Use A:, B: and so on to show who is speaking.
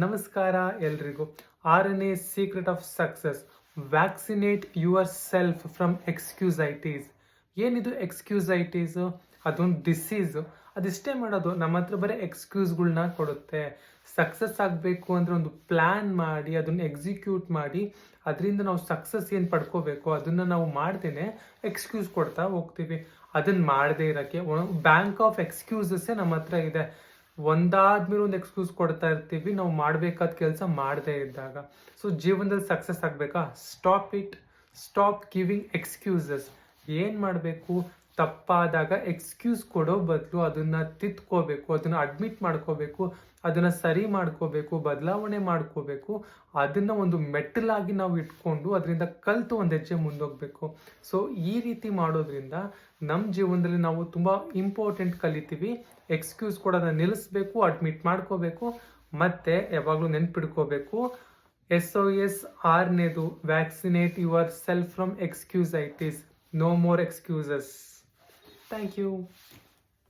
A: ನಮಸ್ಕಾರ ಎಲ್ರಿಗೂ. 6ನೇ secret of success, vaccinate yourself from excusitis. ಏನಿದು ಎಕ್ಸ್ಕ್ಯೂಸೈಟೀಸು? ಅದೊಂದು ಡಿಸೀಸು. ಅದಿಷ್ಟೇ ಮಾಡೋದು, ನಮ್ಮ ಹತ್ರ ಬರೀ ಎಕ್ಸ್ಕ್ಯೂಸ್ಗಳನ್ನ ಕೊಡುತ್ತೆ. ಸಕ್ಸಸ್ ಆಗಬೇಕು ಅಂದರೆ ಒಂದು ಪ್ಲ್ಯಾನ್ ಮಾಡಿ ಅದನ್ನು ಎಕ್ಸಿಕ್ಯೂಟ್ ಮಾಡಿ ಅದರಿಂದ ನಾವು ಸಕ್ಸಸ್ ಏನು ಪಡ್ಕೋಬೇಕು ಅದನ್ನು ನಾವು ಮಾಡ್ದೇನೆ ಎಕ್ಸ್ಕ್ಯೂಸ್ ಕೊಡ್ತಾ ಹೋಗ್ತೀವಿ. ಅದನ್ನು ಮಾಡದೇ ಇರೋಕ್ಕೆ ಬ್ಯಾಂಕ್ ಆಫ್ ಎಕ್ಸ್ಕ್ಯೂಸಸ್ಸೇ ನಮ್ಮ ಹತ್ರ ಇದೆ. ಒಂದಾದ್ಮೇಲೆ ಒಂದು ಎಕ್ಸ್ಕ್ಯೂಸ್ ಕೊಡ್ತಾ ಇರ್ತೀವಿ ನಾವು ಮಾಡಬೇಕಾದ ಕೆಲಸ ಮಾಡದೇ ಇದ್ದಾಗ. ಸೊ ಜೀವನದಲ್ಲಿ ಸಕ್ಸಸ್ ಆಗಬೇಕಾ? Stop giving excuses. ಏನು ಮಾಡಬೇಕು? ತಪ್ಪಾದಾಗ ಎಕ್ಸ್ಕ್ಯೂಸ್ ಕೊಡೋ ಬದಲು ಅದನ್ನು ತಿದ್ಕೋಬೇಕು, ಅದನ್ನು ಅಡ್ಮಿಟ್ ಮಾಡ್ಕೋಬೇಕು, ಅದನ್ನು ಸರಿ ಮಾಡ್ಕೋಬೇಕು, ಬದಲಾವಣೆ ಮಾಡ್ಕೋಬೇಕು. ಅದನ್ನು ಒಂದು ಮೆಟ್ಟಲಾಗಿ ನಾವು ಇಟ್ಕೊಂಡು ಅದರಿಂದ ಕಲಿತು ಒಂದು ಹೆಜ್ಜೆ ಮುಂದೋಗ್ಬೇಕು. ಸೊ ಈ ರೀತಿ ಮಾಡೋದ್ರಿಂದ ನಮ್ಮ ಜೀವನದಲ್ಲಿ ನಾವು ತುಂಬ ಇಂಪಾರ್ಟೆಂಟ್ ಕಲಿತೀವಿ. ಎಕ್ಸ್ಕ್ಯೂಸ್ ಕೊಡೋದನ್ನ ನಿಲ್ಲಿಸ್ಬೇಕು, ಅಡ್ಮಿಟ್ ಮಾಡ್ಕೋಬೇಕು, ಮತ್ತು ಯಾವಾಗಲೂ ನೆನ್ಪಿಡ್ಕೋಬೇಕು. SOS 6ನೇದು, vaccinate yourself from excusitis. No more excuses. Thank you.